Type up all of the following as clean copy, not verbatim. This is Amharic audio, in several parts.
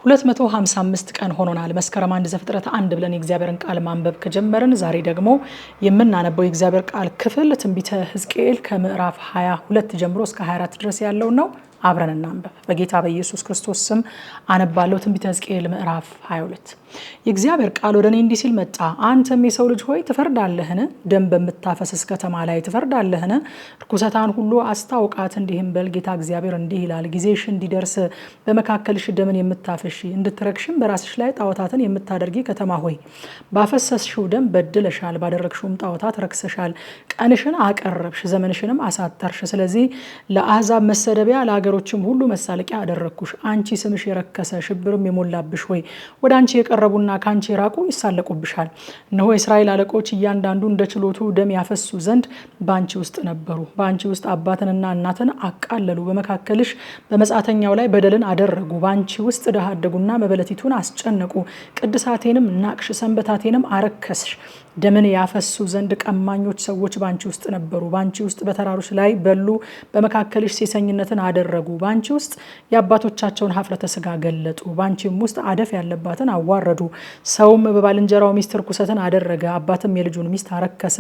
255 ቀን ሆኖናል። መስከረም 1 ዘፍጥረት 1 ብለን የእግዚአብሔርን ቃል ማንበብ ከጀመርን ዛሬ ደግሞ የምናነበው የእግዚአብሔር ቃል ክፍል ትንቢተ ሕዝቅኤል ከምዕራፍ 22 ጀምሮ እስከ 24 ድረስ ያለው ነው። አብረን እናንበብ። በጌታ በኢየሱስ ክርስቶስ ስም አነባለሁ። ትንቢተ ሕዝቅኤል ምዕራፍ 22 የእግዚአብሔር ቃል ወደ እኔ እንዲህ ሲል መጣ። አንተም የሰው ልጅ ሆይ ትፈርዳለህን? ደም በምታፈስስ ከተማ ላይ ትፈርዳለህን? ርኩሰታን ሁሉ አስታውቃት፣ እንዲህም በል ጌታ እግዚአብሔር እንዲህ ይላል፣ ጊዜሽ እንዲደርስ በመካከልሽ ደምን የምታፈሺ እንድትረክሽም በራስሽ ላይ ጣዖታትን የምታደርጊ ከተማ ሆይ ባፈሰስሽው ደም በድለሻል፣ ባደረግሽውም ጣዖታት ረክሰሻል። ቀንሽን አቀረብሽ፣ ዘመንሽንም አሳጠርሽ። ስለዚህ ለአሕዛብ መሰደቢያ ለሀገሮችም ሁሉ መሳለቂያ አደረግኩሽ። አንቺ ስምሽ የረከሰ ሽብርም የሞላብሽ ሆይ ወደ አንቺ የቀረቡና ከአንቺ የራቁ ይሳለቁብሻል። እነሆ የእስራኤል አለቆች እያንዳንዱ እንደ ችሎቱ ደም ያፈሱ ዘንድ በአንቺ ውስጥ ነበሩ። በአንቺ ውስጥ አባትንና እናትን አቃለሉ። በመካከልሽ በመጻተኛው ላይ በደልን አደረጉ። በአንቺ ውስጥ ድሃ አደጉና መበለቲቱን አስጨነቁ። ቅድሳቴንም ናቅሽ፣ ሰንበታቴንም አረከስሽ። ደምን ያፈሱ ዘንድ ቀማኞች ሰዎች በአንቺ ውስጥ ነበሩ። በአንቺ ውስጥ በተራሮች ላይ በሉ። በመካከልሽ ሴሰኝነትን አደረጉ። በአንቺ ውስጥ የአባቶቻቸውን ሀፍረተ ስጋ ገለጡ። በአንቺም ውስጥ አደፍ ያለባትን አዋረዱ። ሰውም በባልንጀራው ሚስት ርኩሰትን አደረገ፣ አባትም የልጁን ሚስት አረከሰ።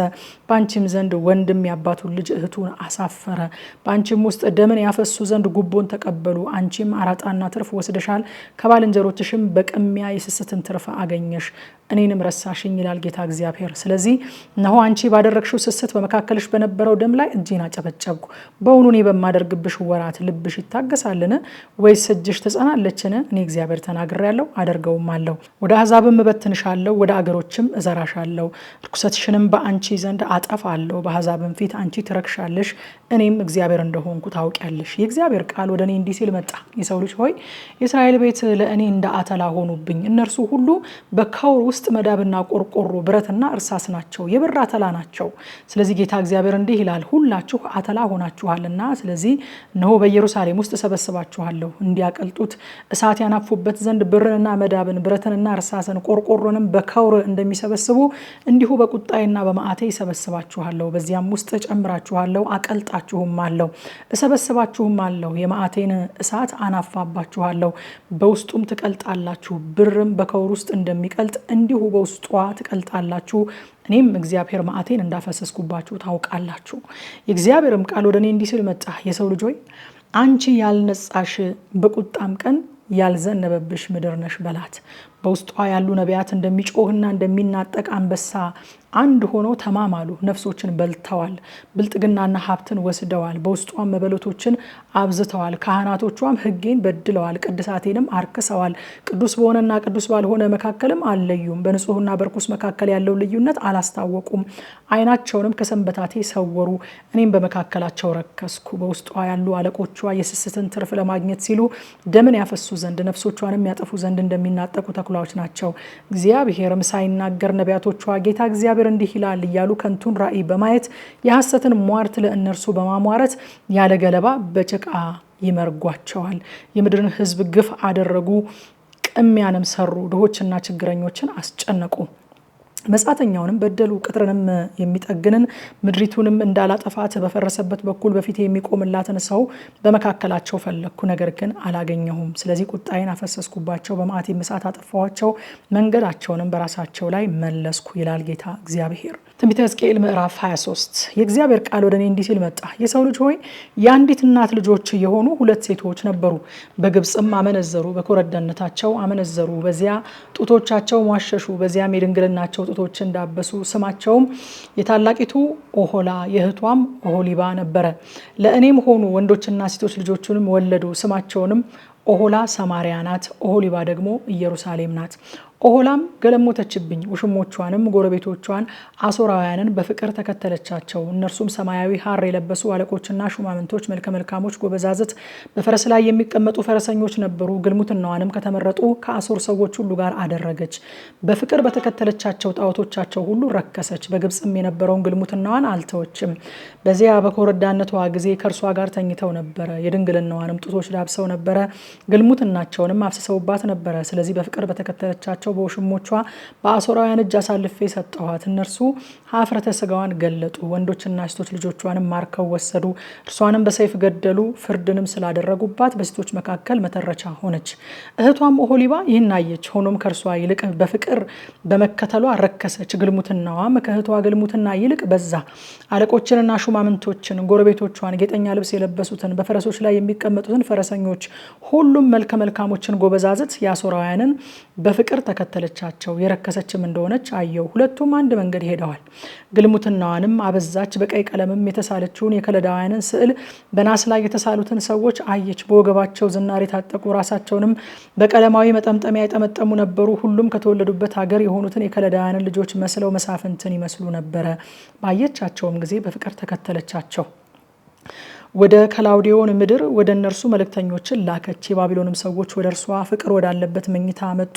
በአንቺም ዘንድ ወንድም የአባቱን ልጅ እህቱን አሳፈረ። በአንቺም ውስጥ ደምን ያፈሱ ዘንድ ጉቦን ተቀበሉ። አንቺም አራጣና ትርፍ ወስደሻል፣ ከባልንጀሮችሽም በቅሚያ የስስትን ትርፍ አገኘሽ። እኔንም ረሳሽኝ ይላል ጌታ እግዚአብሔር። ስለዚህ እነሆ አንቺ ባደረግሽው ስስት በመካከልሽ በነበረው ደም ላይ እጄን አጨበጨብኩ። በውኑ እኔ በማደርግብሽ ወራት ልብሽ ይታገሳልን? ወይስ እጅሽ ትጸናለችን? እኔ እግዚአብሔር ተናግሬያለሁ፣ አደርገውም አለው። ወደ አሕዛብም እበትንሻለሁ፣ ወደ አገሮችም እዘራሻለሁ። ርኩሰትሽንም በአንቺ ዘንድ አጠፋለሁ። በአሕዛብም ፊት አንቺ ትረክሻለሽ፣ እኔም እግዚአብሔር እንደሆንኩ ታውቂያለሽ። የእግዚአብሔር ቃል ወደ እኔ እንዲህ ሲል መጣ። የሰው ልጅ ሆይ የእስራኤል ቤት ለእኔ እንደ አተላ ሆኑብኝ። እነርሱ ሁሉ በካውር ውስጥ መዳብና ቆርቆሮ ብረትና እርሳስ ናቸው፣ የብር አተላ ናቸው። ስለዚህ ጌታ እግዚአብሔር እንዲህ ይላል፣ ሁላችሁ አተላ ሆናችኋልና፣ ስለዚህ እነሆ በኢየሩሳሌም ውስጥ እሰበስባችኋለሁ። እንዲያቀልጡት እሳት ያናፉበት ዘንድ ብርንና መዳብን፣ ብረትንና እርሳስን፣ ቆርቆሮንም በካውር እንደሚሰበስቡ እንዲሁ በቁጣዬና በመዓቴ እሰበስባችኋለሁ። በዚያም ውስጥ እጨምራችኋለሁ፣ አቀልጣችሁም አለው፣ እሰበስባችሁም አለው። የመዓቴን እሳት አናፋባችኋለሁ፣ በውስጡም ትቀልጣላችሁ። ብርም በካውር ውስጥ እንደሚቀልጥ እንዲሁ በውስጧ ትቀልጣላችሁ። እኔም እግዚአብሔር መዓቴን እንዳፈሰስኩባችሁ ታውቃላችሁ። የእግዚአብሔርም ቃል ወደ እኔ እንዲህ ሲል መጣ። የሰው ልጅ ሆይ አንቺ ያልነጻሽ በቁጣም ቀን ያልዘነበብሽ ምድር ነሽ በላት። በውስጧ ያሉ ነቢያት እንደሚጮህና እንደሚናጠቅ አንበሳ አንድ ሆነው ተማማሉ። ነፍሶችን በልተዋል፣ ብልጥግናና ሀብትን ወስደዋል። በውስጧም መበለቶችን አብዝተዋል። ካህናቶቿም ሕጌን በድለዋል፣ ቅድሳቴንም አርክሰዋል። ቅዱስ በሆነና ቅዱስ ባልሆነ መካከልም አልለዩም። በንጹሕና በርኩስ መካከል ያለው ልዩነት አላስታወቁም። ዓይናቸውንም ከሰንበታቴ ሰወሩ፣ እኔም በመካከላቸው ረከስኩ። በውስጧ ያሉ አለቆቿ የስስትን ትርፍ ለማግኘት ሲሉ ደምን ያፈሱ ዘንድ ነፍሶቿንም ያጠፉ ዘንድ እንደሚናጠቁ ተኩላዎች ናቸው። እግዚአብሔርም ሳይናገር ነቢያቶቿ ጌታ እግዚአብሔር እንዲህ ይላል እያሉ ከንቱን ራእይ በማየት የሐሰትን ሟርት ለእነርሱ በማሟረት ያለ ገለባ በጭቃ ይመርጓቸዋል። የምድርን ሕዝብ ግፍ አደረጉ፣ ቅሚያንም ሰሩ፣ ድሆችና ችግረኞችን አስጨነቁ። መጻተኛውንም በደሉ። ቅጥርንም የሚጠግንን ምድሪቱንም እንዳላጠፋት በፈረሰበት በኩል በፊት የሚቆምላትን ሰው በመካከላቸው ፈለግኩ፣ ነገር ግን አላገኘሁም። ስለዚህ ቁጣዬን አፈሰስኩባቸው፣ በመዓቴም እሳት አጠፋኋቸው፣ መንገዳቸውንም በራሳቸው ላይ መለስኩ ይላል ጌታ እግዚአብሔር። ትንቢተ ሕዝቅኤል ምዕራፍ 23 የእግዚአብሔር ቃል ወደ እኔ እንዲህ ሲል መጣ። የሰው ልጅ ሆይ የአንዲት እናት ልጆች የሆኑ 2 ሴቶች ነበሩ። በግብፅም አመነዘሩ፣ በኮረዳነታቸው አመነዘሩ። በዚያ ጡቶቻቸው ሟሸሹ፣ በዚያም የድንግልናቸው ጡቶች እንዳበሱ። ስማቸውም የታላቂቱ ኦሆላ የእህቷም ኦሆሊባ ነበረ። ለእኔም ሆኑ፣ ወንዶችና ሴቶች ልጆቹንም ወለዱ። ስማቸውንም ኦሆላ ሰማሪያ ናት፣ ኦሆሊባ ደግሞ ኢየሩሳሌም ናት። ኦሆላም ገለሞተችብኝ፣ ውሽሞቿንም ጎረቤቶቿን አሶራውያንን በፍቅር ተከተለቻቸው። እነርሱም ሰማያዊ ሐር የለበሱ አለቆችና ሹማምንቶች፣ መልከ መልካሞች ጎበዛዝት፣ በፈረስ ላይ የሚቀመጡ ፈረሰኞች ነበሩ። ግልሙትናዋንም ከተመረጡ ከአሶር ሰዎች ሁሉ ጋር አደረገች። በፍቅር በተከተለቻቸው ጣዖቶቻቸው ሁሉ ረከሰች። በግብፅም የነበረውን ግልሙትናዋን አልተወችም። በዚያ በኮረዳነቷ ጊዜ ከእርሷ ጋር ተኝተው ነበረ። የድንግልናዋንም ጡቶች ዳብሰው ነበረ፣ ግልሙትናቸውንም አፍስሰውባት ነበረ። ስለዚህ በፍቅር በተከተለቻቸው በሚጠሏቸው በውሽሞቿ በአሦራውያን እጅ አሳልፌ ሰጠኋት። እነርሱ ኀፍረተ ሥጋዋን ገለጡ፣ ወንዶችና ሴቶች ልጆቿንም ማርከው ወሰዱ። እርሷንም በሰይፍ ገደሉ። ፍርድንም ስላደረጉባት በሴቶች መካከል መተረቻ ሆነች። እህቷም ኦሖሊባ ይህን አየች። ሆኖም ከእርሷ ይልቅ በፍቅር በመከተሏ ረከሰች። ግልሙትናዋም ከእህቷ ግልሙትና ይልቅ በዛ። አለቆችንና ሹማምንቶችን፣ ጎረቤቶቿን፣ ጌጠኛ ልብስ የለበሱትን፣ በፈረሶች ላይ የሚቀመጡትን ፈረሰኞች፣ ሁሉም መልከ መልካሞችን ጎበዛዝት የአሦራውያንን በፍቅር ተከተለቻቸው። የረከሰችም እንደሆነች አየው። ሁለቱም አንድ መንገድ ሄደዋል። ግልሙትናዋንም አበዛች። በቀይ ቀለምም የተሳለችውን የከለዳውያንን ስዕል፣ በናስ ላይ የተሳሉትን ሰዎች አየች። በወገባቸው ዝናር የታጠቁ ራሳቸውንም በቀለማዊ መጠምጠሚያ የጠመጠሙ ነበሩ። ሁሉም ከተወለዱበት ሀገር የሆኑትን የከለዳውያንን ልጆች መስለው መሳፍንትን ይመስሉ ነበረ። ባየቻቸውም ጊዜ በፍቅር ተከተለቻቸው። ወደ ከላውዲዮን ምድር ወደ እነርሱ መልእክተኞችን ላከች። የባቢሎንም ሰዎች ወደ እርሷ ፍቅር ወዳለበት መኝታ መጡ።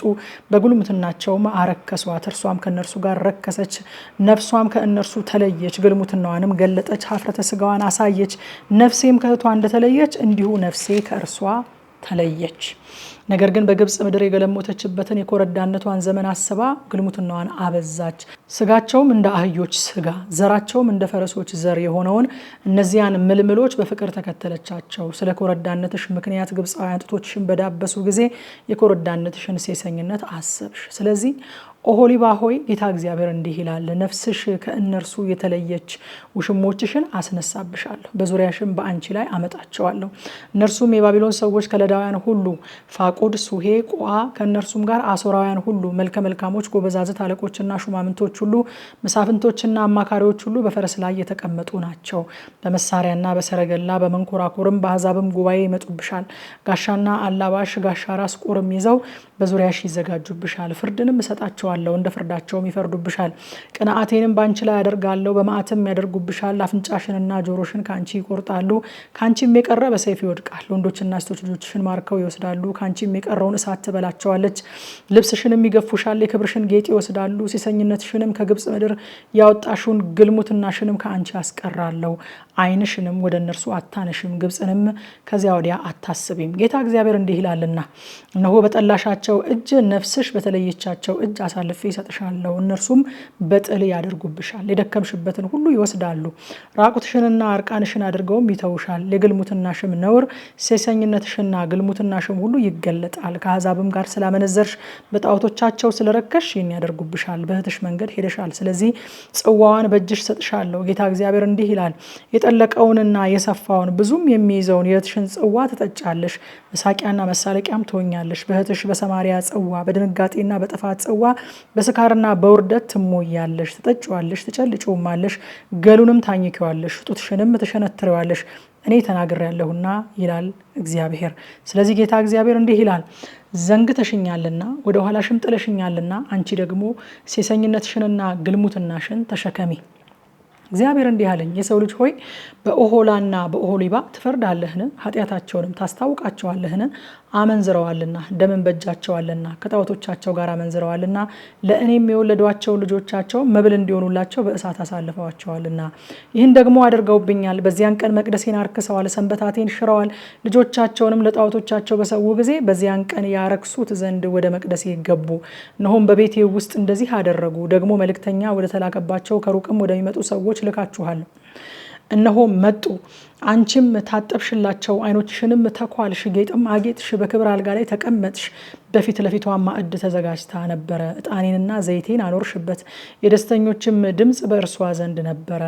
በግልሙትናቸውም አረከሷት። እርሷም ከእነርሱ ጋር ረከሰች። ነፍሷም ከእነርሱ ተለየች። ግልሙትናዋንም ገለጠች። ኀፍረተ ሥጋዋን አሳየች። ነፍሴም ከእህቷ እንደተለየች እንዲሁ ነፍሴ ከእርሷ ተለየች። ነገር ግን በግብፅ ምድር የገለሞተችበትን የኮረዳነቷን ዘመን አስባ ግልሙትናዋን አበዛች። ስጋቸውም እንደ አህዮች ስጋ፣ ዘራቸውም እንደ ፈረሶች ዘር የሆነውን እነዚያን ምልምሎች በፍቅር ተከተለቻቸው። ስለ ኮረዳነትሽ ምክንያት ግብፃውያን ጡቶችሽን በዳበሱ ጊዜ የኮረዳነትሽን ሴሰኝነት አሰብሽ። ስለዚህ ኦሖሊባ ሆይ ጌታ እግዚአብሔር እንዲህ ይላል፣ ነፍስሽ ከእነርሱ የተለየች ውሽሞችሽን አስነሳብሻለሁ፣ በዙሪያሽም በአንቺ ላይ አመጣቸዋለሁ። እነርሱም የባቢሎን ሰዎች፣ ከለዳውያን ሁሉ፣ ፋቁድ፣ ሱሄ፣ ቆአ፣ ከእነርሱም ጋር አሦራውያን ሁሉ፣ መልከ መልካሞች ጎበዛዝት፣ አለቆችና ሹማምንቶች ሁሉ፣ መሳፍንቶችና አማካሪዎች ሁሉ በፈረስ ላይ የተቀመጡ ናቸው። በመሳሪያና በሰረገላ በመንኮራኩርም በአሕዛብም ጉባኤ ይመጡብሻል። ጋሻና አላባሽ፣ ጋሻ ራስ ቁርም ይዘው በዙሪያሽ ይዘጋጁብሻል። ፍርድንም እሰጣቸዋለሁ፣ እንደ ፍርዳቸውም ይፈርዱብሻል። ቅንዓቴንም ባንቺ ላይ ያደርጋለሁ፣ በመዓትም ያደርጉብሻል። አፍንጫሽንና ጆሮሽን ከአንቺ ይቆርጣሉ፣ ከአንቺም የቀረ በሰይፍ ይወድቃል። ወንዶችና ሴቶች ልጆችሽን ማርከው ይወስዳሉ፣ ከአንቺም የቀረውን እሳት ትበላቸዋለች። ልብስሽንም ይገፉሻል፣ የክብርሽን ጌጥ ይወስዳሉ። ሴሰኝነትሽንም ከግብፅ ምድር ያወጣሽውን ግልሙትናሽንም ከአንቺ አስቀራለሁ። ዓይንሽንም ወደ እነርሱ አታነሽም፣ ግብፅንም ከዚያ ወዲያ አታስቢም። ጌታ እግዚአብሔር እንዲህ ይላልና፣ እነሆ በጠላሻቸው እጅ፣ ነፍስሽ በተለየቻቸው እጅ አሳልፌ ይሰጥሻለሁ። እነርሱም በጥል ያደርጉብሻል፣ የደከምሽበትን ሁሉ ይወስዳሉ። ራቁትሽንና እርቃንሽን አድርገውም ይተውሻል። የግልሙትናሽም ነውር፣ ሴሰኝነትሽና ግልሙትናሽም ሁሉ ይገለጣል። ከአሕዛብም ጋር ስላመነዘርሽ፣ በጣዖቶቻቸው ስለረከሽ ይህን ያደርጉብሻል። በእህትሽ መንገድ ሄደሻል፣ ስለዚህ ጽዋዋን በእጅሽ ሰጥሻለሁ። ጌታ እግዚአብሔር እንዲህ ይላል፣ የጠለቀውንና የሰፋውን ብዙም የሚይዘውን የእህትሽን ጽዋ ትጠጫለሽ፣ መሳቂያና መሳለቂያም ትሆኛለሽ። በእህትሽ በሰማሪያ ጽዋ፣ በድንጋጤና በጥፋት ጽዋ፣ በስካርና በውርደት ትሞያለሽ። ትጠጪዋለሽ፣ ትጨልጪውማለሽ፣ ገሉንም ታኝኪዋለሽ፣ ጡትሽንም ትሸነትሪዋለሽ። እኔ ተናግሬያለሁና ይላል እግዚአብሔር። ስለዚህ ጌታ እግዚአብሔር እንዲህ ይላል፣ ዘንግተሽኛልና ወደ ኋላሽም ጥለሽኛልና አንቺ ደግሞ ሴሰኝነትሽንና ግልሙትናሽን ተሸከሚ። እግዚአብሔር እንዲህ አለኝ፣ የሰው ልጅ ሆይ በኦሖላና በኦሖሊባ ትፈርዳለህን? ኃጢአታቸውንም ታስታውቃቸዋለህን? አመንዝረዋልና ደምን በእጃቸዋልና ከጣዖቶቻቸው ጋር አመንዝረዋልና ለእኔም የወለዷቸው ልጆቻቸው መብል እንዲሆኑላቸው በእሳት አሳልፈዋቸዋልና ይህን ደግሞ አድርገውብኛል። በዚያን ቀን መቅደሴን አርክሰዋል፣ ሰንበታቴን ሽረዋል። ልጆቻቸውንም ለጣዖቶቻቸው በሰዉ ጊዜ በዚያን ቀን ያረክሱት ዘንድ ወደ መቅደሴ ገቡ። እነሆም በቤቴ ውስጥ እንደዚህ አደረጉ። ደግሞ መልእክተኛ ወደ ተላከባቸው ከሩቅም ወደሚመጡ ሰዎች ልካችኋለሁ። እነሆ መጡ፣ አንቺም ታጠብሽላቸው፣ ዓይኖችሽንም ተኳልሽ፣ ጌጥም አጌጥሽ፣ በክብር አልጋ ላይ ተቀመጥሽ። በፊት ለፊቷ ማዕድ ተዘጋጅታ ነበረ፣ ዕጣኔንና ዘይቴን አኖርሽበት። የደስተኞችም ድምፅ በእርሷ ዘንድ ነበረ።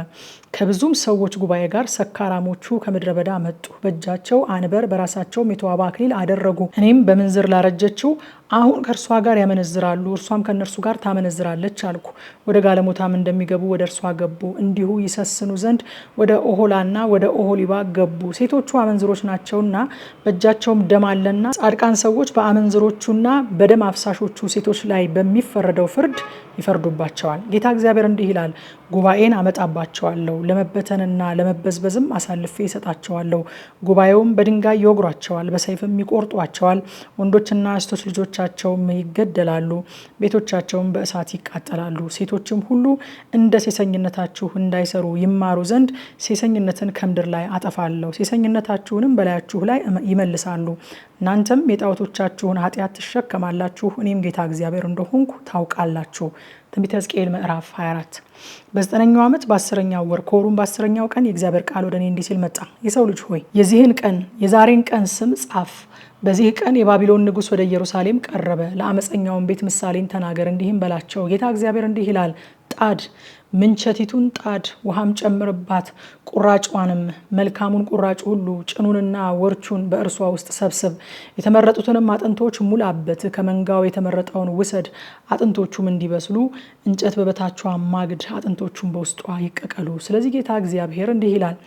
ከብዙም ሰዎች ጉባኤ ጋር ሰካራሞቹ ከምድረ በዳ መጡ። በእጃቸው አንበር በራሳቸውም የተዋበ አክሊል አደረጉ። እኔም በምንዝር ላረጀችው አሁን ከእርሷ ጋር ያመነዝራሉ፣ እርሷም ከእነርሱ ጋር ታመነዝራለች አልኩ። ወደ ጋለሞታም እንደሚገቡ ወደ እርሷ ገቡ፣ እንዲሁ ይሰስኑ ዘንድ ወደ ኦሖላና ወደ ኦሖሊባ ገቡ። ሴቶቹ አመንዝሮች ናቸውና በእጃቸውም ደም አለና ጻድቃን ሰዎች በአመንዝሮቹና በደም አፍሳሾቹ ሴቶች ላይ በሚፈረደው ፍርድ ይፈርዱባቸዋል። ጌታ እግዚአብሔር እንዲህ ይላል፣ ጉባኤን አመጣባቸዋለሁ፣ ለመበተንና ለመበዝበዝም አሳልፌ ይሰጣቸዋለሁ። ጉባኤውም በድንጋይ ይወግሯቸዋል፣ በሰይፍም ይቆርጧቸዋል። ወንዶችና ሴቶች ልጆቻቸውም ይገደላሉ፣ ቤቶቻቸውም በእሳት ይቃጠላሉ። ሴቶችም ሁሉ እንደ ሴሰኝነታችሁ እንዳይሰሩ ይማሩ ዘንድ ሴሰኝነትን ከምድር ላይ አጠፋለሁ፣ ሴሰኝነታችሁንም በላያችሁ ላይ ይመልሳሉ። እናንተም የጣዖቶቻችሁን ኃጢአት ትሸከማላችሁ፣ እኔም ጌታ እግዚአብሔር እንደሆንኩ ታውቃላችሁ። ትንቢተ ሕዝቅኤል ምዕራፍ 24። በ9ኛው ዓመት በ10ኛው ወር ከወሩም በ10ኛው ቀን የእግዚአብሔር ቃል ወደ እኔ እንዲህ ሲል መጣ። የሰው ልጅ ሆይ የዛሬን ቀን ስም ጻፍ። በዚህ ቀን የባቢሎን ንጉሥ ወደ ኢየሩሳሌም ቀረበ። ለአመፀኛውን ቤት ምሳሌን ተናገር፣ እንዲህም በላቸው፣ ጌታ እግዚአብሔር እንዲህ ይላል፣ ጣድ ምንቸቲቱን ጣድ፣ ውሃም ጨምርባት፣ ቁራጯንም መልካሙን ቁራጭ ሁሉ ጭኑንና ወርቹን በእርሷ ውስጥ ሰብስብ፣ የተመረጡትንም አጥንቶች ሙላበት፣ ከመንጋው የተመረጠውን ውሰድ፣ አጥንቶቹም እንዲበስሉ እንጨት በበታቿ ማግድ፣ አጥንቶቹም በውስጧ ይቀቀሉ። ስለዚህ ጌታ እግዚአብሔር እንዲህ ይላል፣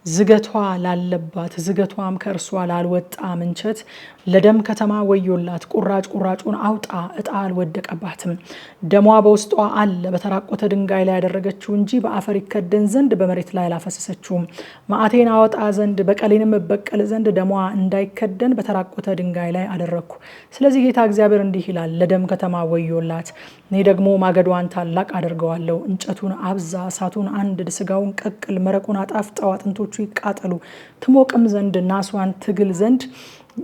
ዝገቷ ላለባት ዝገቷም ከእርሷ ላልወጣ ምንቸት ለደም ከተማ ወዮላት። ቁራጩን አውጣ፣ ዕጣ አልወደቀባትም። ደሟ በውስጧ አለ፣ በተራቆተ ድንጋይ ላይ ያደረገችው እንጂ በአፈር ይከደን ዘንድ በመሬት ላይ አላፈሰሰችውም። መዓቴን አወጣ ዘንድ በቀሌንም እበቀል ዘንድ ደሟ እንዳይከደን በተራቆተ ድንጋይ ላይ አደረግኩ። ስለዚህ ጌታ እግዚአብሔር እንዲህ ይላል፣ ለደም ከተማ ወዮላት። እኔ ደግሞ ማገዷን ታላቅ አደርገዋለሁ። እንጨቱን አብዛ፣ እሳቱን አንድድ፣ ስጋውን ቀቅል፣ መረቁን አጣፍጠው፣ አጥንቶቹ ይቃጠሉ። ትሞቅም ዘንድ ናሷን ትግል ዘንድ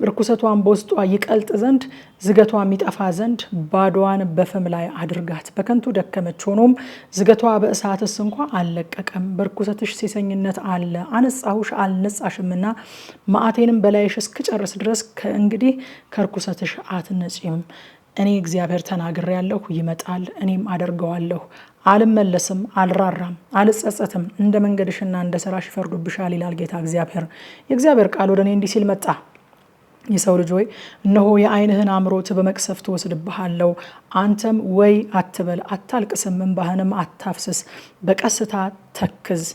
ርኩሰቷን በውስጧ ይቀልጥ ዘንድ ዝገቷ የሚጠፋ ዘንድ ባዶዋን በፍም ላይ አድርጋት። በከንቱ ደከመች፣ ሆኖም ዝገቷ በእሳትስ እንኳ አልለቀቀም። በርኩሰትሽ ሴሰኝነት አለ፣ አነጻሁሽ አልነጻሽምና መዓቴንም በላይሽ እስክጨርስ ድረስ ከእንግዲህ ከርኩሰትሽ አትነጺም። እኔ እግዚአብሔር ተናግሬያለሁ፣ ይመጣል፣ እኔም አደርገዋለሁ። አልመለስም፣ አልራራም፣ አልጸጸትም። እንደ መንገድሽና እንደ ስራሽ ይፈርዱብሻል ይላል ጌታ እግዚአብሔር። የእግዚአብሔር ቃል ወደ እኔ እንዲህ ሲል መጣ። የሰው ልጅ ሆይ እነሆ የዓይንህን አምሮት በመቅሰፍት ወስድብሃለሁ። አንተም ወይ አትበል፣ አታልቅስም፣ እንባህንም አታፍስስ፣ በቀስታ ተክዝ፣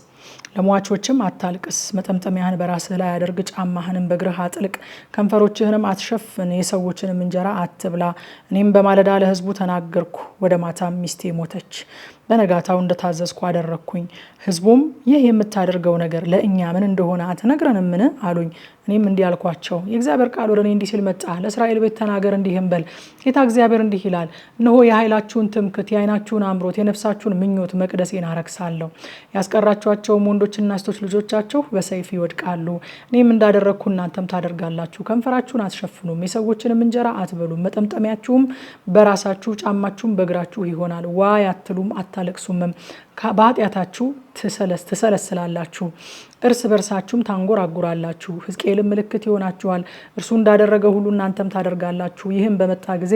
ለሟቾችም አታልቅስ። መጠምጠሚያህን በራስህ ላይ አድርግ፣ ጫማህንም በእግርህ አጥልቅ፣ ከንፈሮችህንም አትሸፍን፣ የሰዎችንም እንጀራ አትብላ። እኔም በማለዳ ለሕዝቡ ተናገርኩ፣ ወደ ማታም ሚስቴ ሞተች። በነጋታው እንደታዘዝኩ አደረግኩኝ። ሕዝቡም ይህ የምታደርገው ነገር ለእኛ ምን እንደሆነ አትነግረንምን አሉኝ። እኔም እንዲህ አልኳቸው፣ የእግዚአብሔር ቃል ወደ እኔ እንዲህ ሲል መጣ። ለእስራኤል ቤት ተናገር እንዲህም በል፣ ጌታ እግዚአብሔር እንዲህ ይላል፣ እነሆ የኃይላችሁን ትምክት፣ የዓይናችሁን አምሮት፣ የነፍሳችሁን ምኞት መቅደሴን አረክሳለሁ። ያስቀራችኋቸውም ወንዶችና ሴቶች ልጆቻችሁ በሰይፍ ይወድቃሉ። እኔም እንዳደረግኩ እናንተም ታደርጋላችሁ። ከንፈራችሁን አትሸፍኑም፣ የሰዎችንም እንጀራ አትበሉም። መጠምጠሚያችሁም በራሳችሁ ጫማችሁም በእግራችሁ ይሆናል። ዋይ አትሉም፣ አታለቅሱምም። በኃጢአታችሁ ትሰለስላላችሁ፣ እርስ በርሳችሁም ታንጎራጉራላችሁ። ሕዝቅኤልም ምልክት ይሆናችኋል፣ እርሱ እንዳደረገ ሁሉ እናንተም ታደርጋላችሁ። ይህም በመጣ ጊዜ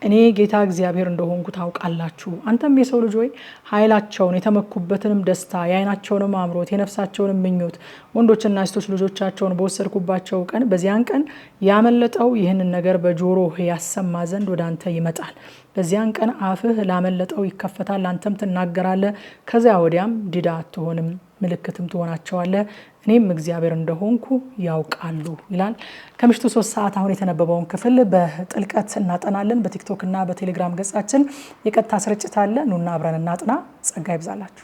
እኔ ጌታ እግዚአብሔር እንደሆንኩ ታውቃላችሁ። አንተም የሰው ልጅ ሆይ ኃይላቸውን፣ የተመኩበትንም ደስታ፣ የዓይናቸውንም አምሮት፣ የነፍሳቸውንም ምኞት ወንዶችና ሴቶች ልጆቻቸውን በወሰድኩባቸው ቀን በዚያን ቀን ያመለጠው ይህንን ነገር በጆሮህ ያሰማ ዘንድ ወደ አንተ ይመጣል። በዚያን ቀን አፍህ ላመለጠው ይከፈታል፣ አንተም ትናገራለህ። ከዚያ ወዲያም ዲዳ አትሆንም፣ ምልክትም ትሆናቸዋለህ። እኔም እግዚአብሔር እንደሆንኩ ያውቃሉ ይላል። ከምሽቱ 3 ሰዓት አሁን የተነበበውን ክፍል በጥልቀት እናጠናለን። በቲክቶክ እና በቴሌግራም ገጻችን የቀጥታ ስርጭት አለ። ኑና አብረን እናጥና። ጸጋ ይብዛላችሁ።